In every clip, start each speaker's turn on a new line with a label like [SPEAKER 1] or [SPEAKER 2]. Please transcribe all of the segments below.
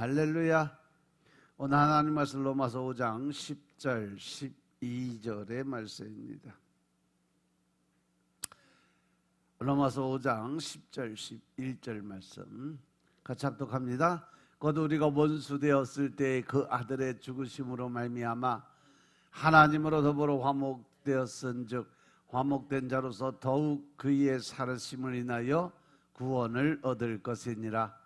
[SPEAKER 1] 할렐루야. 오늘 하나님 말씀 로마서 5장 10절 12절의 말씀입니다. 로마서 5장 10절 11절 말씀 같이 합독합니다. 곧 우리가 원수 되었을 때 그 아들의 죽으심으로 말미암아 하나님으로 더불어 화목되었은즉 화목된 자로서 더욱 그의 살으심을 인하여 구원을 얻을 것이니라.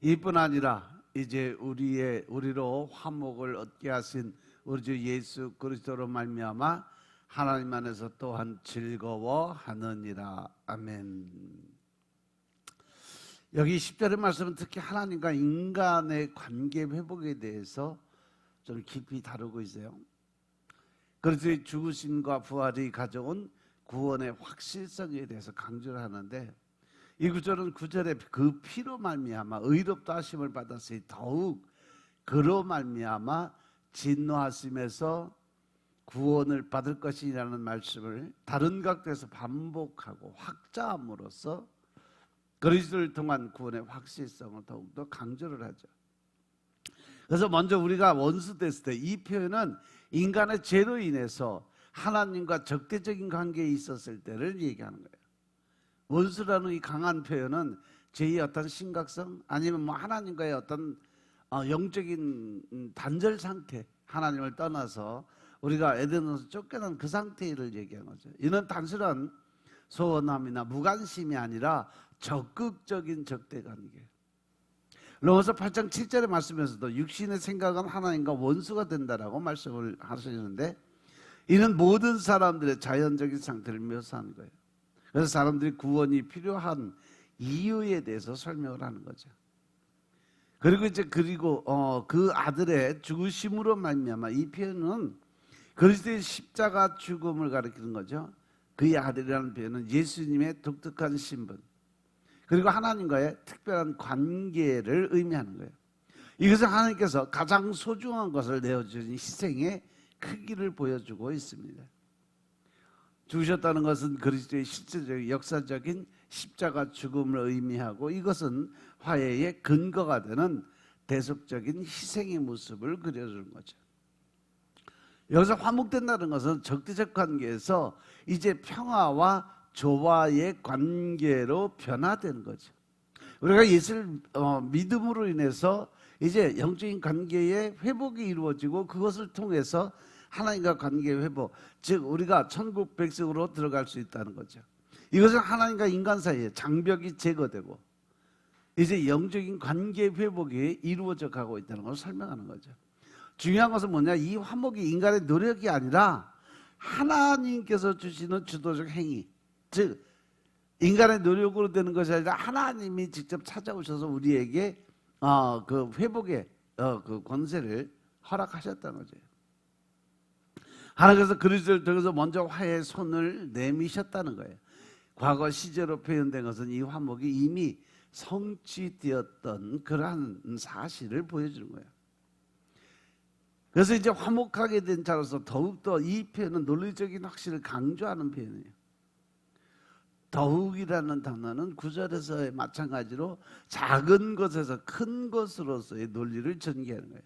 [SPEAKER 1] 이뿐 아니라 이제 우리로 화목을 얻게 하신 우리 주 예수 그리스도로 말미암아 하나님 안에서 또한 즐거워하느니라. 아멘. 여기 10절의 말씀은 특히 하나님과 인간의 관계 회복에 대해서 좀 깊이 다루고 있어요. 그리스도의 죽으심과 부활이 가져온 구원의 확실성에 대해서 강조를 하는데, 이 구절은 9절에 그 피로 말미암아 의롭다 하심을 받았으니 더욱 그로 말미암아 진노하심에서 구원을 받을 것이라는 말씀을 다른 각도에서 반복하고 확자함으로써 그리스도를 통한 구원의 확실성을 더욱더 강조를 하죠. 그래서 먼저 우리가 원수 됐을 때, 이 표현은 인간의 죄로 인해서 하나님과 적대적인 관계에 있었을 때를 얘기하는 거예요. 원수라는 이 강한 표현은 죄의 어떤 심각성, 아니면 하나님과의 어떤 영적인 단절 상태, 하나님을 떠나서 우리가 에덴에서 쫓겨난 그 상태를 얘기하는 거죠. 이는 단순한 소원함이나 무관심이 아니라 적극적인 적대관계. 로마서 8장 7절의 말씀에서도 육신의 생각은 하나님과 원수가 된다라고 말씀을 하시는데, 이는 모든 사람들의 자연적인 상태를 묘사하는 거예요. 그래서 사람들이 구원이 필요한 이유에 대해서 설명을 하는 거죠. 그리고 그 아들의 죽으심으로 말미암아, 이 표현은 그리스도의 십자가 죽음을 가리키는 거죠. 그의 아들이라는 표현은 예수님의 독특한 신분, 그리고 하나님과의 특별한 관계를 의미하는 거예요. 이것은 하나님께서 가장 소중한 것을 내어주신 희생의 크기를 보여주고 있습니다. 죽으셨다는 것은 그리스도의 실제적인 역사적인 십자가 죽음을 의미하고, 이것은 화해의 근거가 되는 대속적인 희생의 모습을 그려주는 거죠. 여기서 화목된다는 것은 적대적 관계에서 이제 평화와 조화의 관계로 변화되는 거죠. 우리가 예수를 믿음으로 인해서 이제 영적인 관계의 회복이 이루어지고, 그것을 통해서 하나님과 관계의 회복, 즉 우리가 천국 백성으로 들어갈 수 있다는 거죠. 이것은 하나님과 인간 사이에 장벽이 제거되고 이제 영적인 관계 회복이 이루어져 가고 있다는 것을 설명하는 거죠. 중요한 것은 뭐냐, 이 화목이 인간의 노력이 아니라 하나님께서 주시는 주도적 행위, 즉 인간의 노력으로 되는 것이 아니라 하나님이 직접 찾아오셔서 우리에게 그 회복의 그 권세를 허락하셨다는 거죠. 하나님께서 그리스도를 통해서 먼저 화해의 손을 내미셨다는 거예요. 과거 시제로 표현된 것은 이 화목이 이미 성취되었던 그러한 사실을 보여주는 거예요. 그래서 이제 화목하게 된 자로서 더욱더 이 표현은 논리적인 확신을 강조하는 표현이에요. 더욱이라는 단어는 9절에서의 마찬가지로 작은 것에서 큰 것으로서의 논리를 전개하는 거예요.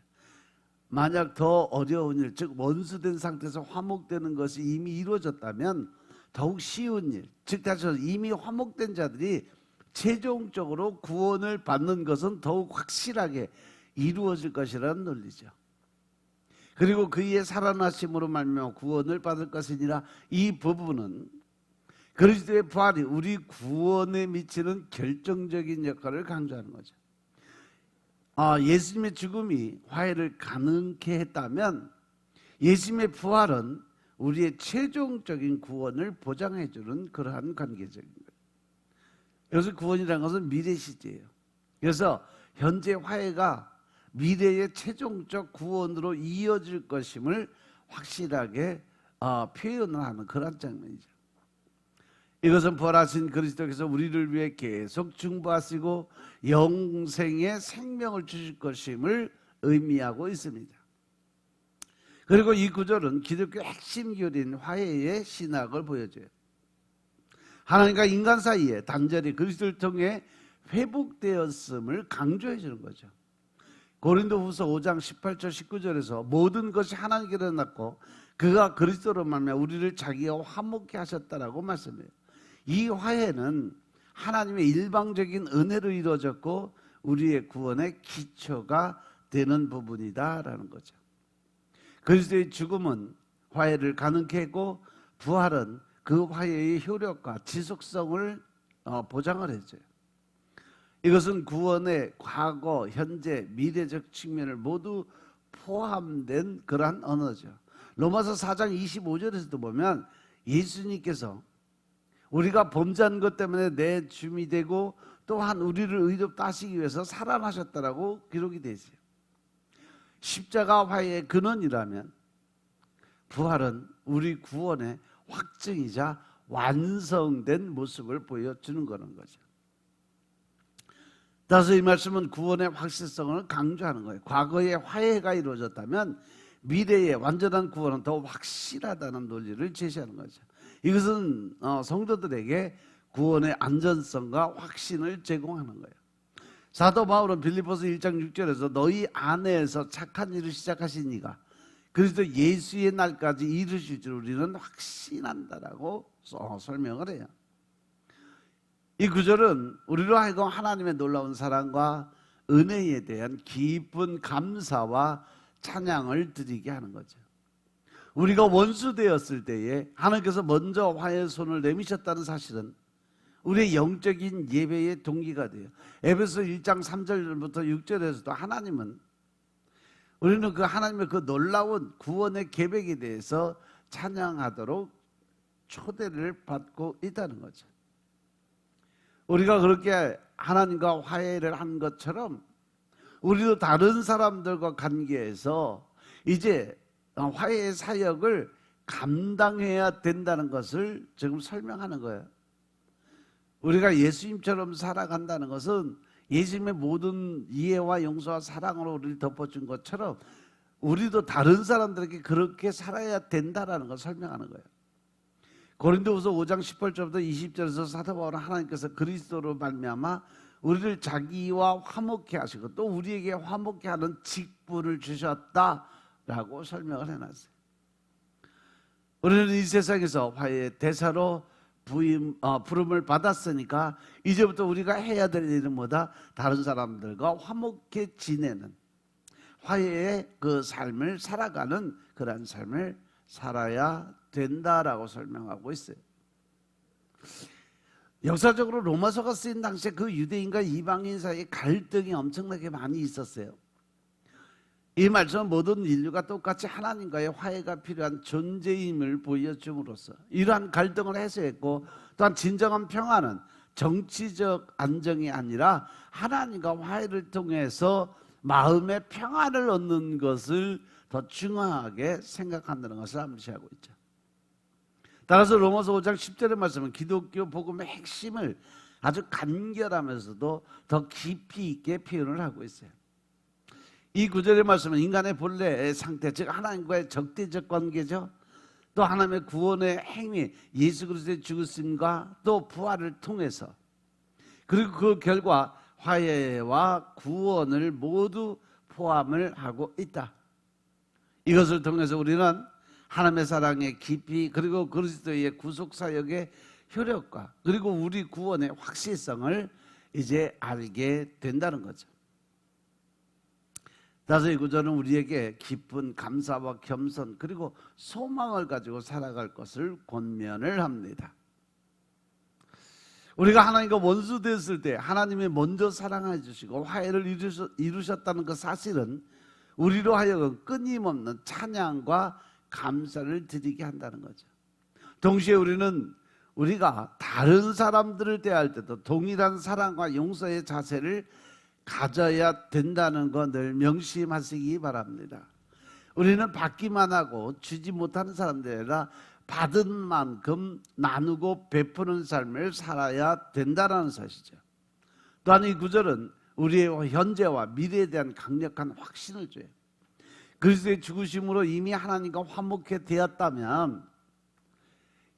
[SPEAKER 1] 만약 더 어려운 일, 즉 원수된 상태에서 화목되는 것이 이미 이루어졌다면 더욱 쉬운 일, 즉 다시 이미 화목된 자들이 최종적으로 구원을 받는 것은 더욱 확실하게 이루어질 것이라는 논리죠. 그리고 그의 살아나심으로 말미암아 구원을 받을 것이니라, 이 부분은 그리스도의 부활이 우리 구원에 미치는 결정적인 역할을 강조하는 거죠. 예수님의 죽음이 화해를 가능케 했다면 예수님의 부활은 우리의 최종적인 구원을 보장해 주는 그러한 관계적인 거예요. 여기서 구원이라는 것은 미래 시제예요. 그래서 현재 화해가 미래의 최종적 구원으로 이어질 것임을 확실하게 표현을 하는 그런 장면이죠. 이것은 부활하신 그리스도께서 우리를 위해 계속 중보하시고 영생의 생명을 주실 것임을 의미하고 있습니다. 그리고 이 구절은 기독교 핵심 교리인 화해의 신학을 보여줘요. 하나님과 인간 사이에 단절이 그리스도를 통해 회복되었음을 강조해 주는 거죠. 고린도후서 5장 18절 19절에서 모든 것이 하나님께로 났고 그가 그리스도로 말미암아 우리를 자기와 화목케 하셨다라고 말씀해요. 이 화해는 하나님의 일방적인 은혜로 이루어졌고 우리의 구원의 기초가 되는 부분이다라는 거죠. 그리스도의 죽음은 화해를 가능케 했고 부활은 그 화해의 효력과 지속성을 보장을 해줘요. 이것은 구원의 과거, 현재, 미래적 측면을 모두 포함된 그러한 언어죠. 로마서 4장 25절에서도 보면 예수님께서 우리가 범죄한 것 때문에 내 줌이 되고 또한 우리를 의롭다 하시기 위해서 살아나셨다라고 기록이 되어 있어요. 십자가 화해의 근원이라면 부활은 우리 구원의 확증이자 완성된 모습을 보여주는 거는 거죠. 따라서 이 말씀은 구원의 확실성을 강조하는 거예요. 과거에 화해가 이루어졌다면 미래의 완전한 구원은 더 확실하다는 논리를 제시하는 거죠. 이것은 성도들에게 구원의 안전성과 확신을 제공하는 거예요. 사도 바울은 빌립보서 1장 6절에서 너희 안에서 착한 일을 시작하신 이가 그리스도 예수의 날까지 이루실 줄 우리는 확신한다라고 설명을 해요. 이 구절은 우리로 하여금 하나님의 놀라운 사랑과 은혜에 대한 깊은 감사와 찬양을 드리게 하는 거죠. 우리가 원수 되었을 때에 하나님께서 먼저 화해의 손을 내미셨다는 사실은 우리의 영적인 예배의 동기가 돼요. 에베소 1장 3절부터 6절에서도 하나님은 우리는 그 하나님의 그 놀라운 구원의 계획에 대해서 찬양하도록 초대를 받고 있다는 거죠. 우리가 그렇게 하나님과 화해를 한 것처럼 우리도 다른 사람들과 관계에서 이제 화해의 사역을 감당해야 된다는 것을 지금 설명하는 거예요. 우리가 예수님처럼 살아간다는 것은 예수님의 모든 이해와 용서와 사랑으로 우리를 덮어준 것처럼 우리도 다른 사람들에게 그렇게 살아야 된다라는 걸 설명하는 거예요. 고린도후서 5장 18절부터 20절에서 사도 바울은 하나님께서 그리스도로 말미암아 우리를 자기와 화목케 하시고 또 우리에게 화목케 하는 직분을 주셨다라고 설명을 해놨어요. 우리는 이 세상에서 화해의 대사로 부름을 받았으니까 이제부터 우리가 해야 될 일은 뭐다? 다른 사람들과 화목해 지내는 화해의 그 삶을 살아가는 그러한 삶을 살아야 된다라고 설명하고 있어요. 역사적으로 로마서가 쓰인 당시에 그 유대인과 이방인 사이에 갈등이 엄청나게 많이 있었어요. 이 말씀은 모든 인류가 똑같이 하나님과의 화해가 필요한 존재임을 보여줌으로써 이러한 갈등을 해소했고 또한 진정한 평화는 정치적 안정이 아니라 하나님과 화해를 통해서 마음의 평화를 얻는 것을 더 중요하게 생각한다는 것을 암시하고 있죠. 따라서 로마서 5장 10절의 말씀은 기독교 복음의 핵심을 아주 간결하면서도 더 깊이 있게 표현을 하고 있어요. 이 구절의 말씀은 인간의 본래의 상태, 즉 하나님과의 적대적 관계죠. 또 하나님의 구원의 행위, 예수 그리스도의 죽으심과 또 부활을 통해서 그리고 그 결과 화해와 구원을 모두 포함을 하고 있다. 이것을 통해서 우리는 하나님의 사랑의 깊이 그리고 그리스도의 구속사역의 효력과 그리고 우리 구원의 확실성을 이제 알게 된다는 거죠. 따라서 이 구절은 우리에게 깊은 감사와 겸손 그리고 소망을 가지고 살아갈 것을 권면을 합니다. 우리가 하나님과 원수 되었을 때 하나님이 먼저 사랑해 주시고 화해를 이루셨다는 그 사실은 우리로 하여금 끊임없는 찬양과 감사를 드리게 한다는 거죠. 동시에 우리가 다른 사람들을 대할 때도 동일한 사랑과 용서의 자세를 가져야 된다는 거 늘 명심하시기 바랍니다. 우리는 받기만 하고 주지 못하는 사람들이 아니라 받은 만큼 나누고 베푸는 삶을 살아야 된다는 사실이죠. 또한 이 구절은 우리의 현재와 미래에 대한 강력한 확신을 줘요. 그리스도의 죽으심으로 이미 하나님과 화목해 되었다면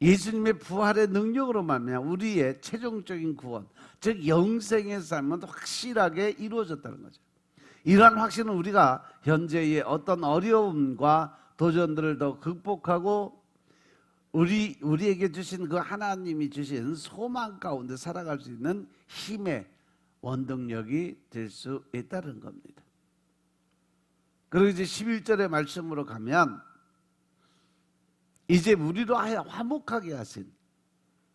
[SPEAKER 1] 예수님의 부활의 능력으로 말미암아 우리의 최종적인 구원, 즉 영생의 삶은 확실하게 이루어졌다는 거죠. 이러한 확신은 우리가 현재의 어떤 어려움과 도전들을 더 극복하고 우리에게 주신 그 하나님이 주신 소망 가운데 살아갈 수 있는 힘의 원동력이 될 수 있다는 겁니다. 그리고 이제 11절의 말씀으로 가면 이제 우리로 하여 화목하게 하신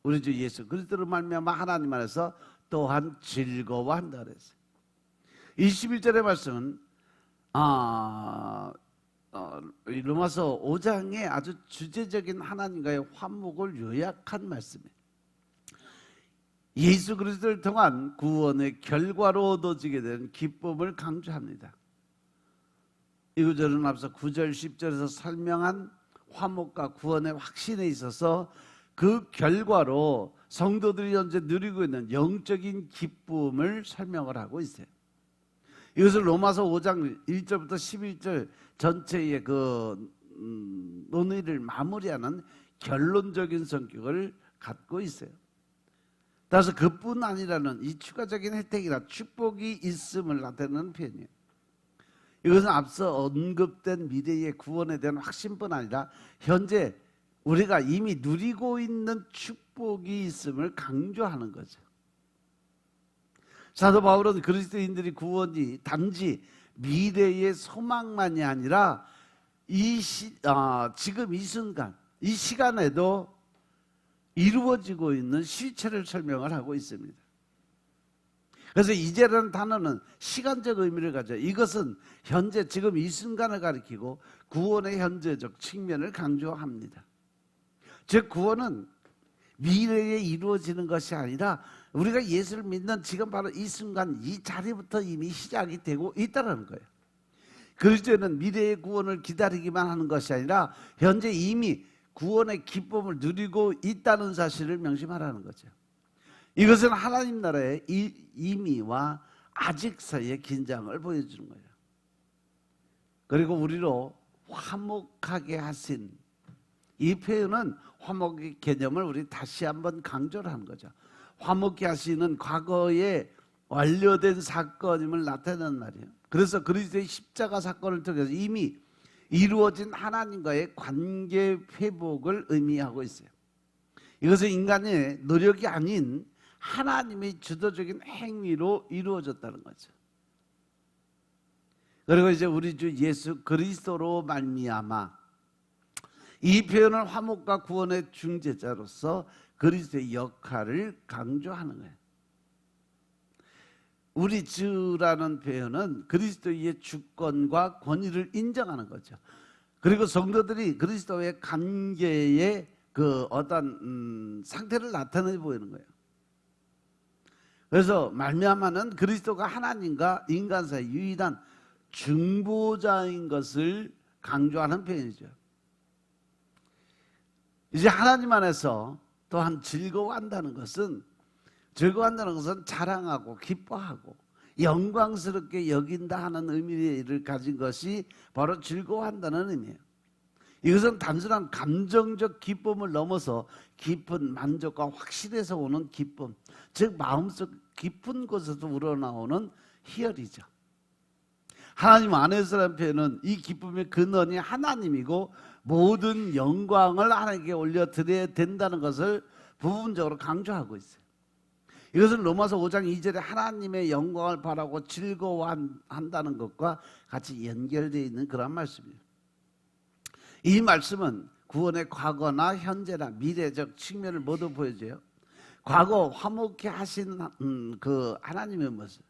[SPEAKER 1] 우리 주 예수 그리스도로 말미암아 하나님 안에서 또한 즐거워한다 그랬어요. 21절의 말씀은 로마서 5장에 아주 주제적인 하나님과의 화목을 요약한 말씀이에요. 예수 그리스도를 통한 구원의 결과로 얻어지게 되는 기쁨을 강조합니다. 이 구절은 앞서 9절, 10절에서 설명한 화목과 구원의 확신에 있어서 그 결과로 성도들이 현재 누리고 있는 영적인 기쁨을 설명을 하고 있어요. 이것을 로마서 5장 1절부터 11절 전체의 그 논의를 마무리하는 결론적인 성격을 갖고 있어요. 따라서 그뿐 아니라는 이 추가적인 혜택이나 축복이 있음을 나타내는 표현이에요. 이것은 앞서 언급된 미래의 구원에 대한 확신뿐 아니라 현재 우리가 이미 누리고 있는 축복이 있음을 강조하는 거죠. 사도 바울은 그리스도인들이 구원이 단지 미래의 소망만이 아니라 지금 이 순간, 이 시간에도 이루어지고 있는 실체를 설명을 하고 있습니다. 그래서 이제라는 단어는 시간적 의미를 가져요. 이것은 현재 지금 이 순간을 가리키고 구원의 현재적 측면을 강조합니다. 즉 구원은 미래에 이루어지는 것이 아니라 우리가 예수를 믿는 지금 바로 이 순간 이 자리부터 이미 시작이 되고 있다는 거예요. 그리스도는 미래의 구원을 기다리기만 하는 것이 아니라 현재 이미 구원의 기쁨을 누리고 있다는 사실을 명심하라는 거죠. 이것은 하나님 나라의 이미와 아직 사이의 긴장을 보여주는 거예요. 그리고 우리로 화목하게 하신 이 표현은 화목의 개념을 우리 다시 한번 강조를 하는 거죠. 화목케 하시는 과거에 완료된 사건임을 나타내는 말이에요. 그래서 그리스도의 십자가 사건을 통해서 이미 이루어진 하나님과의 관계 회복을 의미하고 있어요. 이것은 인간의 노력이 아닌 하나님의 주도적인 행위로 이루어졌다는 거죠. 그리고 이제 우리 주 예수 그리스도로 말미암아 이 표현은 화목과 구원의 중재자로서 그리스도의 역할을 강조하는 거예요. 우리 주라는 표현은 그리스도의 주권과 권위를 인정하는 거죠. 그리고 성도들이 그리스도의 관계의 그 어떤 상태를 나타내 보이는 거예요. 그래서 말미암아는 그리스도가 하나님과 인간 사이 유일한 중보자인 것을 강조하는 표현이죠. 이제 하나님 안에서 또한 즐거워한다는 것은 자랑하고 기뻐하고 영광스럽게 여긴다 하는 의미를 가진 것이 바로 즐거워한다는 의미예요. 이것은 단순한 감정적 기쁨을 넘어서 깊은 만족과 확신에서 오는 기쁨, 즉 마음속 깊은 곳에서 우러나오는 희열이죠. 하나님 안에서라는 표현은 이 기쁨의 근원이 하나님이고 모든 영광을 하나님께 올려드려야 된다는 것을 부분적으로 강조하고 있어요. 이것은 로마서 5장 2절에 하나님의 영광을 바라고 즐거워한다는 것과 같이 연결되어 있는 그런 말씀이에요. 이 말씀은 구원의 과거나 현재나 미래적 측면을 모두 보여줘요. 과거 화목케 하신 그 하나님의 모습,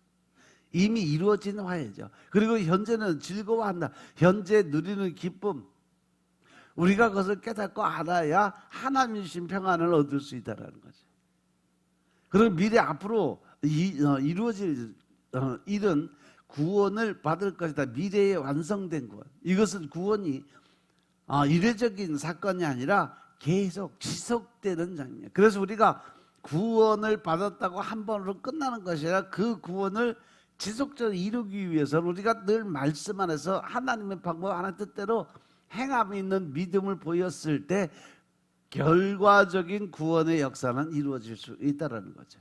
[SPEAKER 1] 이미 이루어진 화해죠. 그리고 현재는 즐거워한다. 현재 누리는 기쁨, 우리가 그것을 깨닫고 알아야 하나님 주신 평안을 얻을 수 있다는 거죠. 그리고 미래 앞으로 이루어질 일은 구원을 받을 것이다. 미래에 완성된 구원. 이것은 구원이 이례적인 사건이 아니라 계속 지속되는 장면이에요. 그래서 우리가 구원을 받았다고 한 번으로 끝나는 것이 아니라 그 구원을 지속적으로 이루기 위해서는 우리가 늘 말씀 안에서 하나님의 방법 하나님 뜻대로 행함이 있는 믿음을 보였을 때 결과적인 구원의 역사는 이루어질 수 있다는 거죠.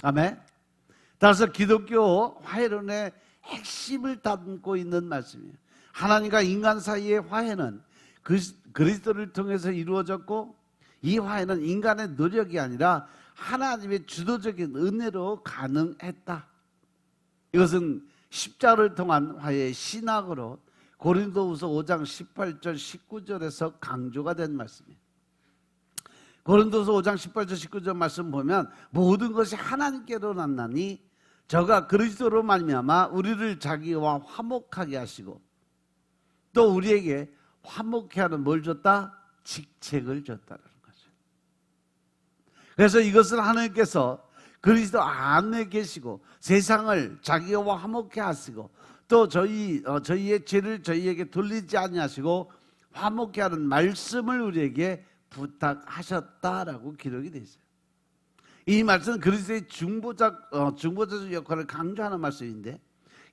[SPEAKER 1] 아멘. 따라서 기독교 화해론의 핵심을 담고 있는 말씀이에요. 하나님과 인간 사이의 화해는 그리스도를 통해서 이루어졌고, 이 화해는 인간의 노력이 아니라 하나님의 주도적인 은혜로 가능했다. 이것은 십자가를 통한 화해의 신학으로 고린도후서 5장 18절 19절에서 강조가 된 말씀이에요. 고린도서 5장 18절 19절 말씀 보면 모든 것이 하나님께로 났나니 저가 그리스도로 말미암아 우리를 자기와 화목하게 하시고 또 우리에게 화목케 하는 뭘 줬다? 직책을 줬다는 거죠. 그래서 이것은 하나님께서 그리스도 안에 계시고 세상을 자기와 화목케 하시고 또 저희의 죄를 저희에게 돌리지 아니하시고 화목케 하는 말씀을 우리에게 부탁하셨다라고 기록이 되어 있어요. 이 말씀은 그리스도의 중보자적 역할을 강조하는 말씀인데,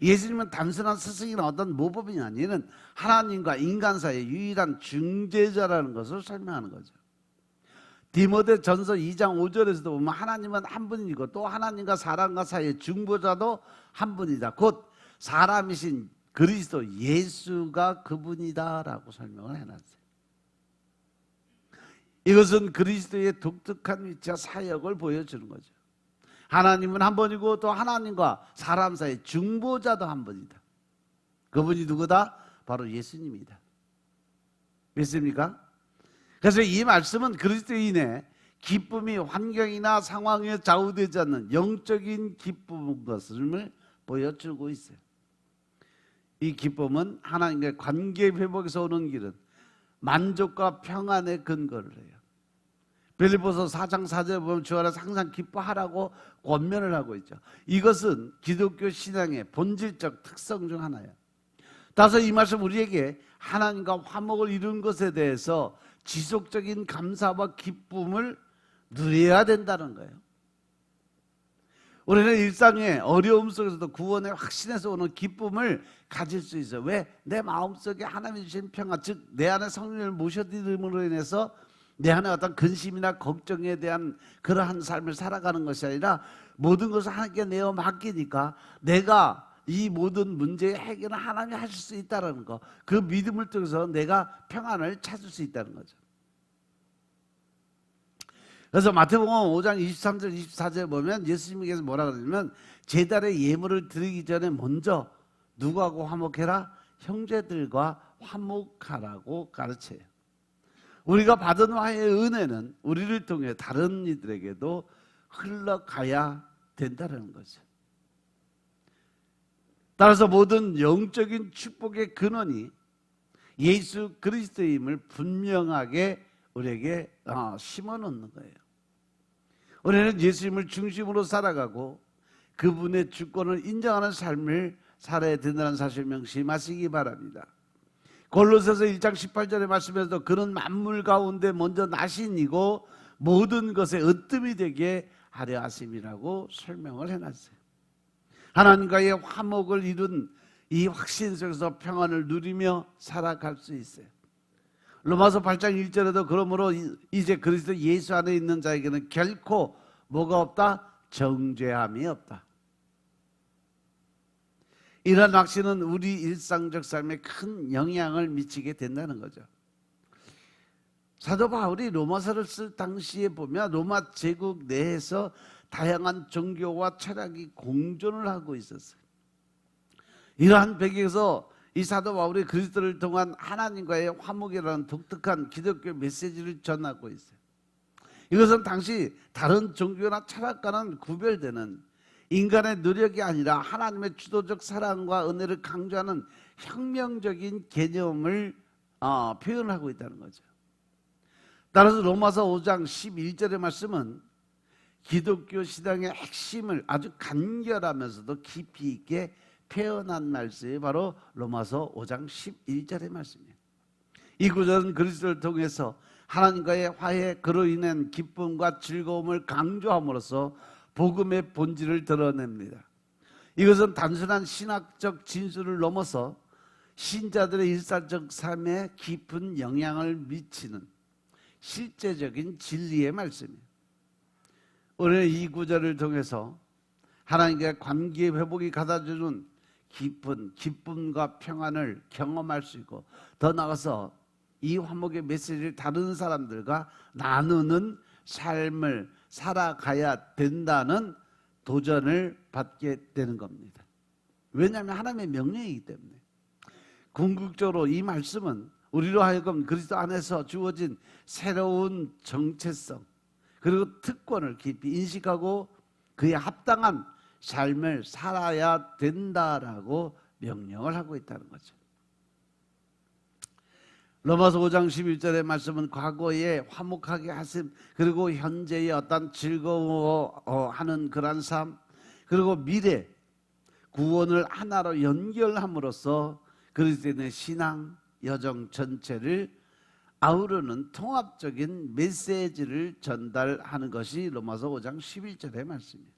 [SPEAKER 1] 예수님은 단순한 스승이나 어떤 모범이 아니는 하나님과 인간 사이의 유일한 중재자라는 것을 설명하는 거죠. 디모데 전서 2장 5절에서도 보면 하나님은 한 분이고 또 하나님과 사람과 사이의 중보자도 한 분이다. 곧 사람이신 그리스도 예수가 그분이다라고 설명을 해놨어요. 이것은 그리스도의 독특한 위치와 사역을 보여주는 거죠. 하나님은 한 분이고 또 하나님과 사람 사이의 중보자도 한 분이다. 그분이 누구다? 바로 예수님이다. 믿습니까? 그래서 이 말씀은 그리스도인의 기쁨이 환경이나 상황에 좌우되지 않는 영적인 기쁨인 것을 보여주고 있어요. 이 기쁨은 하나님과의 관계 회복에서 오는 길은 만족과 평안의 근거를 해요. 빌립보서 4장 4절에 보면 주 안에서 항상 기뻐하라고 권면을 하고 있죠. 이것은 기독교 신앙의 본질적 특성 중 하나예요. 따라서 이 말씀 우리에게 하나님과 화목을 이룬 것에 대해서 지속적인 감사와 기쁨을 누려야 된다는 거예요. 우리는 일상의 어려움 속에서도 구원의 확신에서 오는 기쁨을 가질 수 있어요. 왜? 내 마음속에 하나님이 주신 평안, 즉 내 안에 성령을 모셔드림으로 인해서 내 안에 어떤 근심이나 걱정에 대한 그러한 삶을 살아가는 것이 아니라 모든 것을 하나님께 내어 맡기니까 내가 이 모든 문제의 해결은 하나님이 하실 수 있다는 거, 그 믿음을 통해서 내가 평안을 찾을 수 있다는 거죠. 그래서 마태복음 5장 23절 24절에 보면 예수님께서 뭐라 그러냐면 제단의 예물을 드리기 전에 먼저 누구하고 화목해라? 형제들과 화목하라고 가르쳐요. 우리가 받은 화해의 은혜는 우리를 통해 다른 이들에게도 흘러가야 된다는 거죠. 따라서 모든 영적인 축복의 근원이 예수 그리스도임을 분명하게 우리에게 심어놓는 거예요. 우리는 예수님을 중심으로 살아가고 그분의 주권을 인정하는 삶을 살아야 된다는 사실 명심하시기 바랍니다. 골로새서 1장 18절의 말씀에서도 그는 만물 가운데 먼저 나신이고 모든 것에 으뜸이 되게 하려 하심이라고 설명을 해놨어요. 하나님과의 화목을 이룬 이 확신 속에서 평안을 누리며 살아갈 수 있어요. 로마서 8장 1절에도 그러므로 이제 그리스도 예수 안에 있는 자에게는 결코 뭐가 없다? 정죄함이 없다. 이런 확신은 우리 일상적 삶에 큰 영향을 미치게 된다는 거죠. 사도 바울이 로마서를 쓸 당시에 보면 로마 제국 내에서 다양한 종교와 철학이 공존을 하고 있었어요. 이러한 배경에서 이 사도 바울이 그리스도를 통한 하나님과의 화목이라는 독특한 기독교 메시지를 전하고 있어요. 이것은 당시 다른 종교나 철학과는 구별되는 인간의 노력이 아니라 하나님의 주도적 사랑과 은혜를 강조하는 혁명적인 개념을 표현하고 있다는 거죠. 따라서 로마서 5장 11절의 말씀은 기독교 신앙의 핵심을 아주 간결하면서도 깊이 있게 표현한 말씀이 바로 로마서 5장 11절의 말씀이에요. 이 구절은 그리스도를 통해서 하나님과의 화해, 그로 인한 기쁨과 즐거움을 강조함으로써 복음의 본질을 드러냅니다. 이것은 단순한 신학적 진술을 넘어서 신자들의 일상적 삶에 깊은 영향을 미치는 실제적인 진리의 말씀이에요. 우리는 이 구절을 통해서 하나님과의 관계 회복이 가져주는 깊은 기쁨과 평안을 경험할 수 있고, 더 나아가서 이 화목의 메시지를 다른 사람들과 나누는 삶을 살아가야 된다는 도전을 받게 되는 겁니다. 왜냐하면 하나님의 명령이기 때문에. 궁극적으로 이 말씀은 우리로 하여금 그리스도 안에서 주어진 새로운 정체성 그리고 특권을 깊이 인식하고 그에 합당한 삶을 살아야 된다라고 명령을 하고 있다는 거죠. 로마서 5장 11절의 말씀은 과거에 화목하게 하심, 그리고 현재의 어떤 즐거워하는 그런 삶, 그리고 미래 구원을 하나로 연결함으로써 그리스도인의 신앙 여정 전체를 아우르는 통합적인 메시지를 전달하는 것이 로마서 5장 11절의 말씀입니다.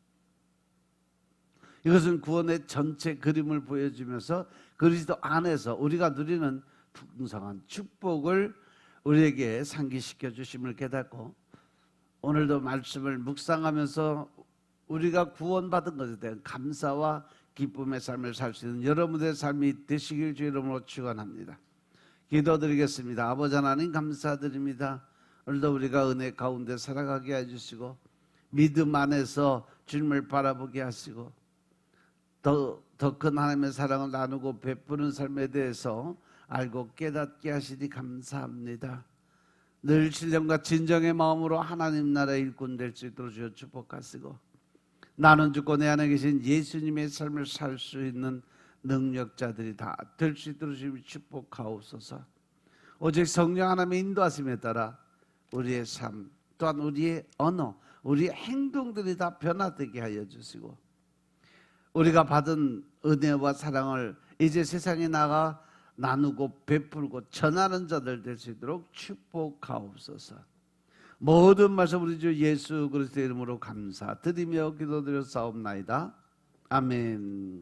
[SPEAKER 1] 이것은 구원의 전체 그림을 보여주면서 그리스도 안에서 우리가 누리는 풍성한 축복을 우리에게 상기시켜 주심을 깨닫고, 오늘도 말씀을 묵상하면서 우리가 구원받은 것에 대한 감사와 기쁨의 삶을 살 수 있는 여러분의 삶이 되시길 주 이름으로 축원합니다. 기도드리겠습니다. 아버지 하나님 감사드립니다. 오늘도 우리가 은혜 가운데 살아가게 해주시고 믿음 안에서 주님을 바라보게 하시고 더 큰 하나님의 사랑을 나누고 베푸는 삶에 대해서 알고 깨닫게 하시니 감사합니다. 늘 신령과 진정의 마음으로 하나님 나라의 일꾼 될 수 있도록 주여 축복하시고, 나는 죽고 내 안에 계신 예수님의 삶을 살 수 있는 능력자들이 다 될 수 있도록 주님 축복하옵소서. 오직 성령 하나님의 인도하심에 따라 우리의 삶 또한 우리의 언어, 우리의 행동들이 다 변화되게 하여 주시고, 우리가 받은 은혜와 사랑을 이제 세상에 나가 나누고 베풀고 전하는 자들 될 수 있도록 축복하옵소서. 모든 말씀 우리 주 예수 그리스도의 이름으로 감사드리며 기도드려 싸움나이다. 아멘.